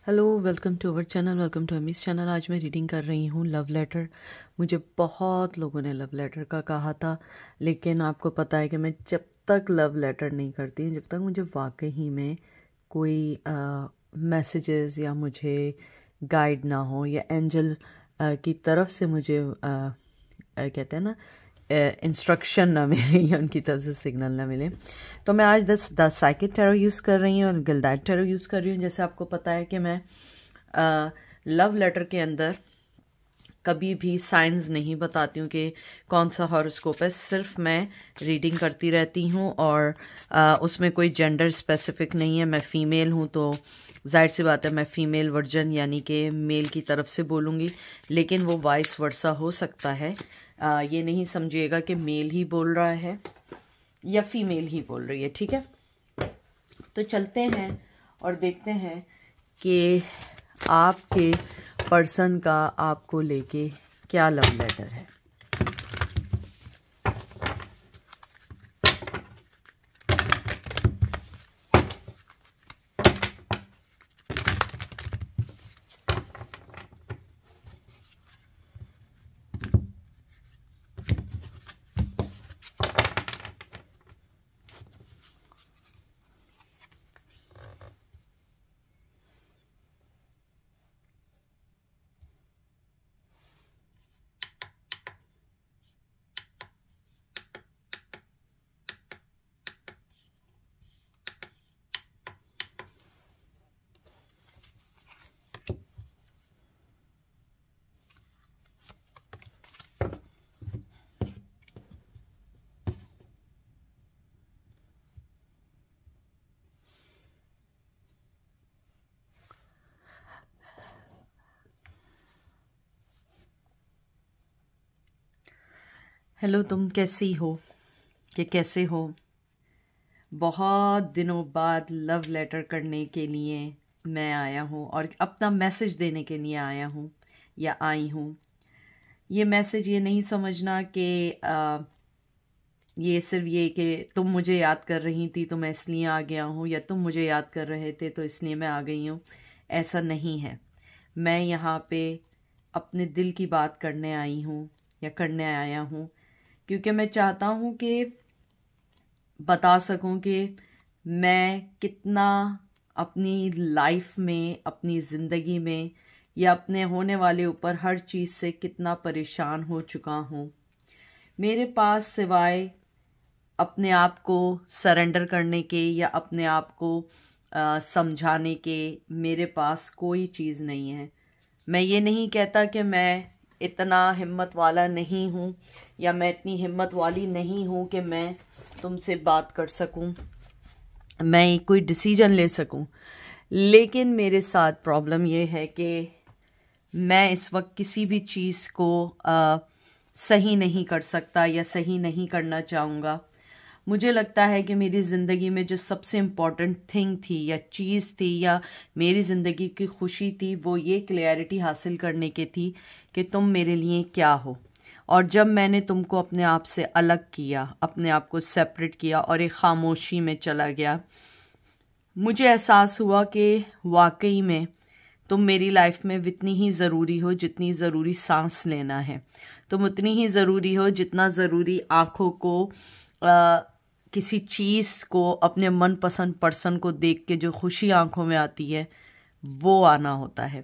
Hello, welcome to our channel, welcome to अमीज़ channel. आज मैं रीडिंग कर रही हूँ लव लेटर। मुझे बहुत लोगों ने लव लेटर का कहा था, लेकिन आपको पता है कि मैं जब तक लव लेटर नहीं करती जब तक मुझे वाकई में कोई मैसेजेस या मुझे गाइड ना हो या एंजल की तरफ से मुझे कहते हैं ना इंस्ट्रक्शन ना मिले या उनकी तरफ से सिग्नल ना मिले, तो मैं आज द साइकिक टैरो यूज़ कर रही हूँ और गिल्डाइट टैरो यूज़ कर रही हूँ। जैसे आपको पता है कि मैं लव लेटर के अंदर कभी भी साइंस नहीं बताती हूँ कि कौन सा हॉरोस्कोप है, सिर्फ मैं रीडिंग करती रहती हूँ और उसमें कोई जेंडर स्पेसिफिक नहीं है। मैं फ़ीमेल हूँ तो जाहिर सी बात है मैं फ़ीमेल वर्जन यानी कि मेल की तरफ से बोलूँगी, लेकिन वो वाइस वर्सा हो सकता है। ये नहीं समझिएगा कि मेल ही बोल रहा है या फीमेल ही बोल रही है, ठीक है। तो चलते हैं और देखते हैं कि आपके पर्सन का आपको लेके क्या लव लेटर है। हेलो, तुम कैसी हो कि कैसे हो? बहुत दिनों बाद लव लेटर करने के लिए मैं आया हूँ और अपना मैसेज देने के लिए आया हूँ या आई हूँ। ये मैसेज ये नहीं समझना कि ये सिर्फ ये कि तुम मुझे याद कर रही थी तो मैं इसलिए आ गया हूँ, या तुम मुझे याद कर रहे थे तो इसलिए मैं आ गई हूँ। ऐसा नहीं है। मैं यहाँ पे अपने दिल की बात करने आई हूँ या करने आया हूँ, क्योंकि मैं चाहता हूँ कि बता सकूं कि मैं कितना अपनी लाइफ में, अपनी ज़िंदगी में या अपने होने वाले ऊपर हर चीज़ से कितना परेशान हो चुका हूँ। मेरे पास सिवाय अपने आप को सरेंडर करने के या अपने आप को समझाने के मेरे पास कोई चीज़ नहीं है। मैं ये नहीं कहता कि मैं इतना हिम्मत वाला नहीं हूँ या मैं इतनी हिम्मत वाली नहीं हूँ कि मैं तुमसे बात कर सकूँ, मैं कोई डिसीजन ले सकूँ। लेकिन मेरे साथ प्रॉब्लम ये है कि मैं इस वक्त किसी भी चीज़ को सही नहीं कर सकता या सही नहीं करना चाहूँगा। मुझे लगता है कि मेरी ज़िंदगी में जो सबसे इम्पॉर्टेंट थिंग थी या चीज़ थी या मेरी ज़िंदगी की खुशी थी, वो ये क्लैरिटी हासिल करने की थी कि तुम मेरे लिए क्या हो। और जब मैंने तुमको अपने आप से अलग किया, अपने आप को सेपरेट किया और एक खामोशी में चला गया, मुझे एहसास हुआ कि वाकई में तुम मेरी लाइफ में इतनी ही ज़रूरी हो जितनी ज़रूरी सांस लेना है। तुम उतनी ही ज़रूरी हो जितना ज़रूरी आँखों को किसी चीज़ को, अपने मनपसंद पर्सन को देख के जो खुशी आंखों में आती है, वो आना होता है।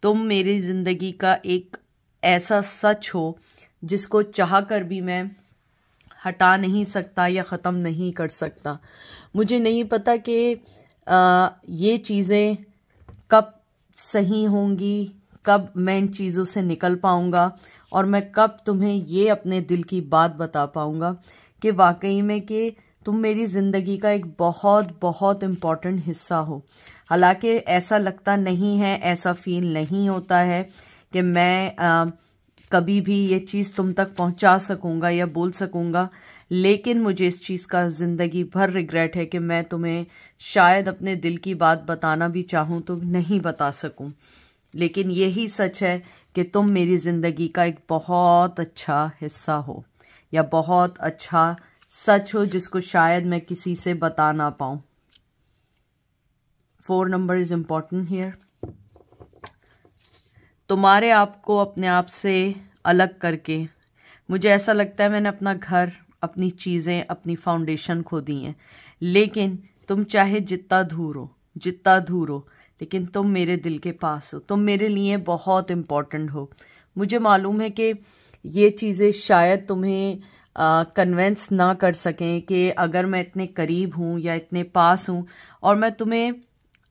तुम मेरी ज़िंदगी का एक ऐसा सच हो जिसको चाह कर भी मैं हटा नहीं सकता या ख़त्म नहीं कर सकता। मुझे नहीं पता कि ये चीज़ें कब सही होंगी, कब मैं इन चीज़ों से निकल पाऊँगा और मैं कब तुम्हें ये अपने दिल की बात बता पाऊँगा कि वाकई में कि तुम मेरी ज़िंदगी का एक बहुत बहुत इम्पॉर्टेंट हिस्सा हो। हालांकि ऐसा लगता नहीं है, ऐसा फील नहीं होता है कि मैं कभी भी ये चीज़ तुम तक पहुंचा सकूंगा या बोल सकूंगा, लेकिन मुझे इस चीज़ का ज़िंदगी भर रिग्रेट है कि मैं तुम्हें शायद अपने दिल की बात बताना भी चाहूँ तो नहीं बता सकूँ। लेकिन यही सच है कि तुम मेरी ज़िंदगी का एक बहुत अच्छा हिस्सा हो या बहुत अच्छा सच हो जिसको शायद मैं किसी से बता ना पाऊँ। 4 नंबर इज़ इम्पॉर्टेंट हियर। तुम्हारे आप को अपने आप से अलग करके मुझे ऐसा लगता है मैंने अपना घर, अपनी चीज़ें, अपनी फाउंडेशन खो दी हैं। लेकिन तुम चाहे जितना दूर हो, लेकिन तुम मेरे दिल के पास हो, तुम मेरे लिए बहुत इम्पोर्टेंट हो। मुझे मालूम है कि ये चीज़ें शायद तुम्हें कन्वेंस ना कर सकें कि अगर मैं इतने करीब हूँ या इतने पास हूँ और मैं तुम्हें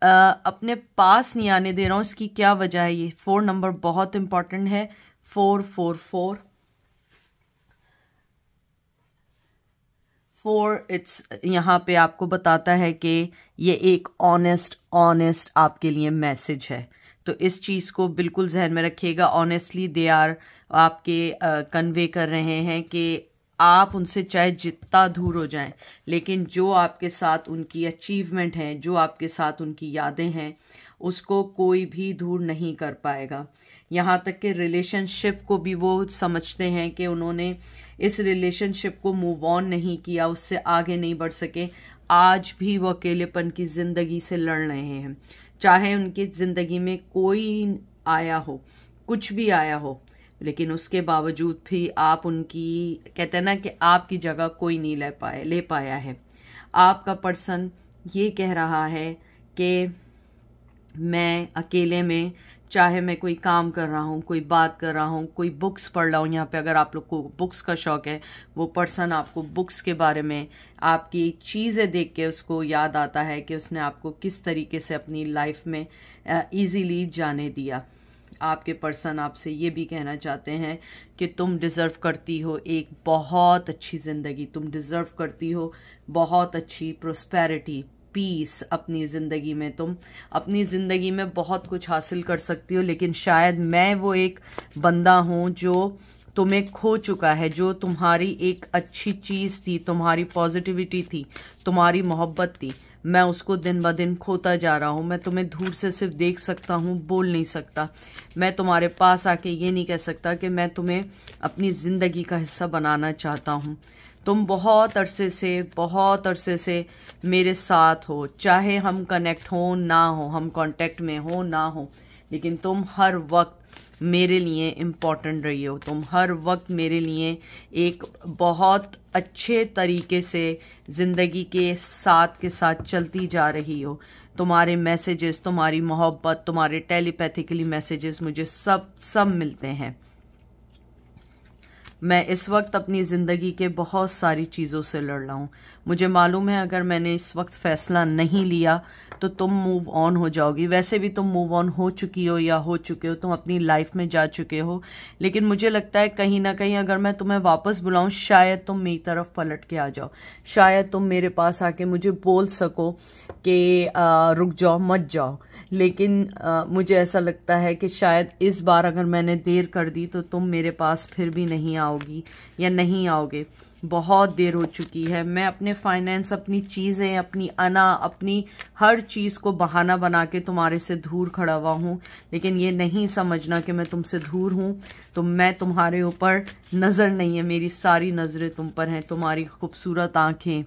अपने पास नहीं आने दे रहा हूँ, इसकी क्या वजह है। ये 4 नंबर बहुत इम्पोर्टेंट है। 444 इट्स यहाँ पे आपको बताता है कि ये एक ऑनेस्ट आपके लिए मैसेज है। तो इस चीज़ को बिल्कुल जहन में रखिएगा। ऑनेस्टली दे आर आपके कन्वे कर रहे हैं कि आप उनसे चाहे जितना दूर हो जाएं, लेकिन जो आपके साथ उनकी अचीवमेंट है, जो आपके साथ उनकी यादें हैं, उसको कोई भी दूर नहीं कर पाएगा। यहाँ तक कि रिलेशनशिप को भी वो समझते हैं कि उन्होंने इस रिलेशनशिप को मूव ऑन नहीं किया, उससे आगे नहीं बढ़ सके। आज भी वो अकेलेपन की ज़िंदगी से लड़ रहे हैं। चाहे उनकी ज़िंदगी में कोई आया हो, कुछ भी आया हो, लेकिन उसके बावजूद भी आप उनकी, कहते हैं ना कि आपकी जगह कोई नहीं ले पाया है। आपका पर्सन ये कह रहा है कि मैं अकेले में, चाहे मैं कोई काम कर रहा हूँ, कोई बात कर रहा हूँ, कोई बुक्स पढ़ रहा हूँ, यहाँ पे अगर आप लोग को बुक्स का शौक है, वो पर्सन आपको बुक्स के बारे में, आपकी चीज़ें देख के उसको याद आता है कि उसने आपको किस तरीके से अपनी लाइफ में इजीली जाने दिया। आपके पर्सन आपसे ये भी कहना चाहते हैं कि तुम डिज़र्व करती हो एक बहुत अच्छी ज़िंदगी, तुम डिज़र्व करती हो बहुत अच्छी प्रोस्पेरिटी, पीस अपनी ज़िंदगी में। तुम अपनी ज़िंदगी में बहुत कुछ हासिल कर सकती हो, लेकिन शायद मैं वो एक बंदा हूँ जो तुम्हें खो चुका है। जो तुम्हारी एक अच्छी चीज़ थी, तुम्हारी पॉजिटिविटी थी, तुम्हारी मोहब्बत थी, मैं उसको दिन ब दिन खोता जा रहा हूँ। मैं तुम्हें दूर से सिर्फ देख सकता हूँ, बोल नहीं सकता। मैं तुम्हारे पास आके ये नहीं कह सकता कि मैं तुम्हें अपनी ज़िंदगी का हिस्सा बनाना चाहता हूँ। तुम बहुत अरसे से मेरे साथ हो, चाहे हम कनेक्ट हो ना हो, हम कांटेक्ट में हो ना हो, लेकिन तुम हर वक्त मेरे लिए इम्पोर्टेंट रही हो। तुम हर वक्त मेरे लिए एक बहुत अच्छे तरीके से ज़िंदगी के साथ चलती जा रही हो। तुम्हारे मैसेजेस, तुम्हारी मोहब्बत, तुम्हारे टेलीपैथिकली मैसेजेस मुझे सब मिलते हैं। मैं इस वक्त अपनी ज़िंदगी के बहुत सारी चीज़ों से लड़ रहा हूँ। मुझे मालूम है अगर मैंने इस वक्त फ़ैसला नहीं लिया तो तुम मूव ऑन हो जाओगी। वैसे भी तुम मूव ऑन हो चुकी हो या हो चुके हो, तुम अपनी लाइफ में जा चुके हो। लेकिन मुझे लगता है कहीं ना कहीं अगर मैं तुम्हें वापस बुलाऊं, शायद तुम मेरी तरफ पलट के आ जाओ। शायद तुम मेरे पास आके मुझे बोल सको कि रुक जाओ, मत जाओ। लेकिन मुझे ऐसा लगता है कि शायद इस बार अगर मैंने देर कर दी तो तुम मेरे पास फिर भी नहीं आओगी या नहीं आओगे। बहुत देर हो चुकी है। मैं अपने फाइनेंस, अपनी चीज़ें, अपनी अपनी हर चीज़ को बहाना बना के तुम्हारे से दूर खड़ा हुआ हूँ, लेकिन ये नहीं समझना कि मैं तुमसे दूर हूँ। तो मैं तुम्हारे ऊपर नज़र नहीं है, मेरी सारी नज़रें तुम पर हैं। तुम्हारी खूबसूरत आँखें,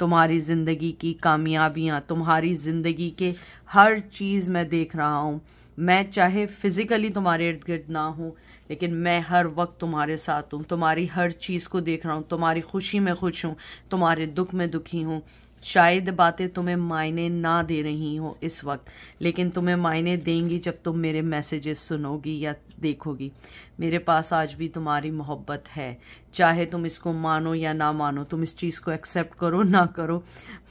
तुम्हारी ज़िंदगी की कामयाबियाँ, तुम्हारी ज़िंदगी के हर चीज़ मैं देख रहा हूँ। मैं चाहे फिज़िकली तुम्हारे इर्द गिर्द ना हूँ, लेकिन मैं हर वक्त तुम्हारे साथ हूँ। तुम्हारी हर चीज़ को देख रहा हूँ। तुम्हारी खुशी में खुश हूँ, तुम्हारे दुख में दुखी हूँ। शायद बातें तुम्हें मायने ना दे रही हो इस वक्त, लेकिन तुम्हें मायने देंगी जब तुम मेरे मैसेजेस सुनोगी या देखोगी। मेरे पास आज भी तुम्हारी मोहब्बत है, चाहे तुम इसको मानो या ना मानो, तुम इस चीज़ को एक्सेप्ट करो ना करो,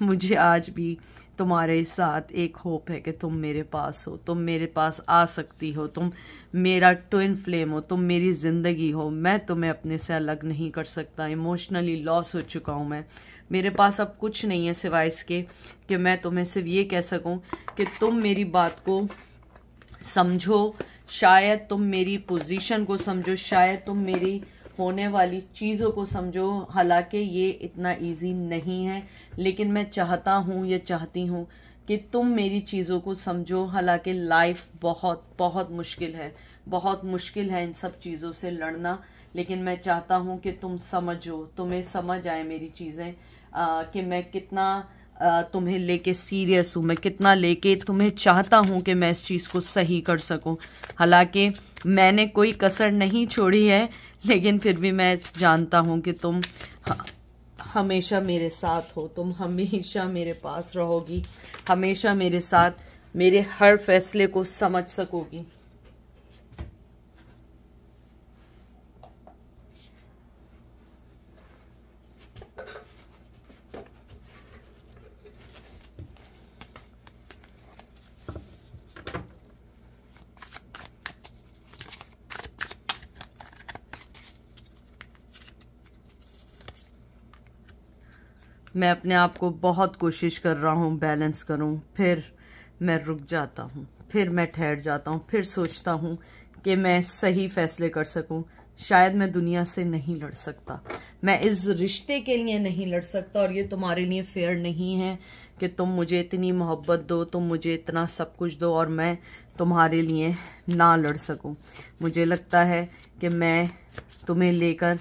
मुझे आज भी तुम्हारे साथ एक होप है कि तुम मेरे पास हो, तुम मेरे पास आ सकती हो, तुम मेरा ट्विन फ्लेम हो, तुम मेरी ज़िंदगी हो। मैं तुम्हें अपने से अलग नहीं कर सकता। इमोशनली लॉस हो चुका हूँ मैं। मेरे पास अब कुछ नहीं है सिवाय इसके कि मैं तुम्हें सिर्फ ये कह सकूं कि तुम मेरी बात को समझो, शायद तुम मेरी पोजीशन को समझो, शायद तुम मेरी होने वाली चीज़ों को समझो। हालांकि ये इतना इजी नहीं है, लेकिन मैं चाहता हूँ या चाहती हूँ कि तुम मेरी चीज़ों को समझो। हालांकि लाइफ बहुत बहुत मुश्किल है, बहुत मुश्किल है इन सब चीज़ों से लड़ना, लेकिन मैं चाहता हूँ कि तुम समझो, तुम्हें समझ आए मेरी चीज़ें, कि मैं कितना तुम्हें लेके सीरियस हूँ, मैं कितना लेके तुम्हें चाहता हूँ कि मैं इस चीज़ को सही कर सकूँ। हालांकि मैंने कोई कसर नहीं छोड़ी है, लेकिन फिर भी मैं जानता हूँ कि तुम हमेशा मेरे साथ हो, तुम हमेशा मेरे पास रहोगी, हमेशा मेरे साथ मेरे हर फैसले को समझ सकोगी। मैं अपने आप को बहुत कोशिश कर रहा हूँ बैलेंस करूँ, फिर मैं रुक जाता हूँ, फिर मैं ठहर जाता हूँ, फिर सोचता हूँ कि मैं सही फैसले कर सकूँ। शायद मैं दुनिया से नहीं लड़ सकता, मैं इस रिश्ते के लिए नहीं लड़ सकता, और ये तुम्हारे लिए फेयर नहीं है कि तुम मुझे इतनी मोहब्बत दो, तुम मुझे इतना सब कुछ दो और मैं तुम्हारे लिए ना लड़ सकूँ। मुझे लगता है कि मैं तुम्हें लेकर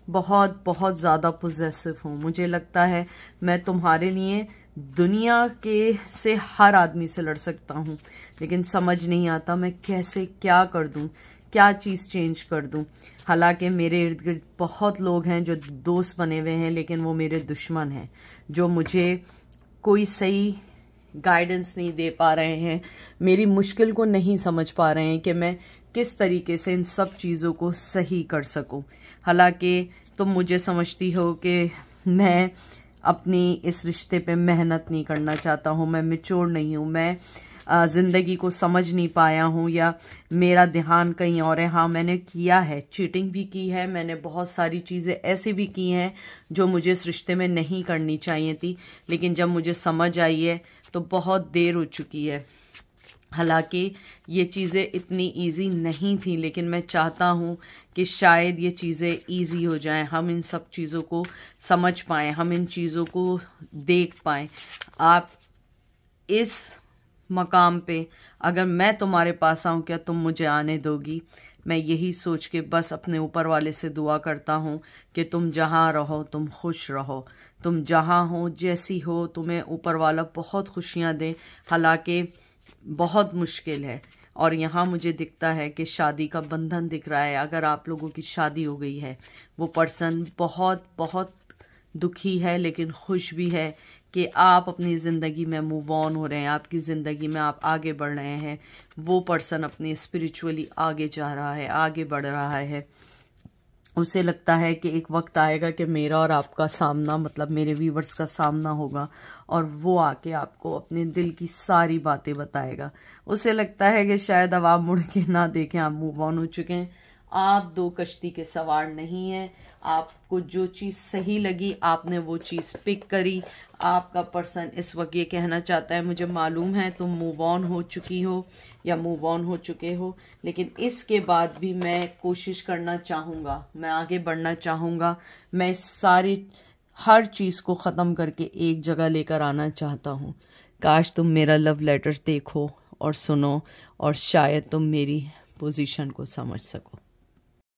बहुत बहुत ज़्यादा पोजेसिव हूँ। मुझे लगता है मैं तुम्हारे लिए दुनिया के से हर आदमी से लड़ सकता हूँ, लेकिन समझ नहीं आता मैं कैसे क्या कर दूँ, क्या चीज़ चेंज कर दूँ। हालांकि मेरे इर्द गिर्द बहुत लोग हैं जो दोस्त बने हुए हैं, लेकिन वो मेरे दुश्मन हैं, जो मुझे कोई सही गाइडेंस नहीं दे पा रहे हैं, मेरी मुश्किल को नहीं समझ पा रहे हैं कि मैं किस तरीके से इन सब चीज़ों को सही कर सकूं। हालांकि तुम मुझे समझती हो कि मैं अपनी इस रिश्ते पे मेहनत नहीं करना चाहता हूँ, मैं मैच्योर नहीं हूँ, मैं ज़िंदगी को समझ नहीं पाया हूँ, या मेरा ध्यान कहीं और है। हाँ, मैंने किया है, चीटिंग भी की है, मैंने बहुत सारी चीज़ें ऐसी भी की हैं जो मुझे इस रिश्ते में नहीं करनी चाहिए थी, लेकिन जब मुझे समझ आई है तो बहुत देर हो चुकी है। हालांकि ये चीज़ें इतनी इजी नहीं थी, लेकिन मैं चाहता हूँ कि शायद ये चीज़ें इजी हो जाएं, हम इन सब चीज़ों को समझ पाएं, हम इन चीज़ों को देख पाएं। आप इस मकाम पे अगर मैं तुम्हारे पास आऊँ, क्या तुम मुझे आने दोगी? मैं यही सोच के बस अपने ऊपर वाले से दुआ करता हूँ कि तुम जहाँ रहो तुम खुश रहो, तुम जहाँ हो जैसी हो तुम्हें ऊपर वाला बहुत खुशियाँ दे। हालांकि बहुत मुश्किल है, और यहाँ मुझे दिखता है कि शादी का बंधन दिख रहा है। अगर आप लोगों की शादी हो गई है, वो पर्सन बहुत बहुत दुखी है, लेकिन खुश भी है कि आप अपनी ज़िंदगी में मूव ऑन हो रहे हैं, आपकी ज़िंदगी में आप आगे बढ़ रहे हैं। वो पर्सन अपनी स्पिरिचुअली आगे जा रहा है, आगे बढ़ रहा है। उसे लगता है कि एक वक्त आएगा कि मेरा और आपका सामना, मतलब मेरे व्यूवर्स का सामना होगा, और वो आके आपको अपने दिल की सारी बातें बताएगा। उसे लगता है कि शायद अब आप मुड़ के ना देखें, आप मूव ऑन हो चुके हैं। आप दो कश्ती के सवार नहीं हैं। आपको जो चीज़ सही लगी आपने वो चीज़ पिक करी। आपका पर्सन इस वक्त ये कहना चाहता है, मुझे मालूम है तुम मूव ऑन हो चुकी हो या मूव ऑन हो चुके हो, लेकिन इसके बाद भी मैं कोशिश करना चाहूँगा, मैं आगे बढ़ना चाहूँगा, मैं इस सारी हर चीज़ को ख़त्म करके एक जगह लेकर आना चाहता हूँ। काश तुम मेरा लव लेटर देखो और सुनो, और शायद तुम मेरी पोजीशन को समझ सको।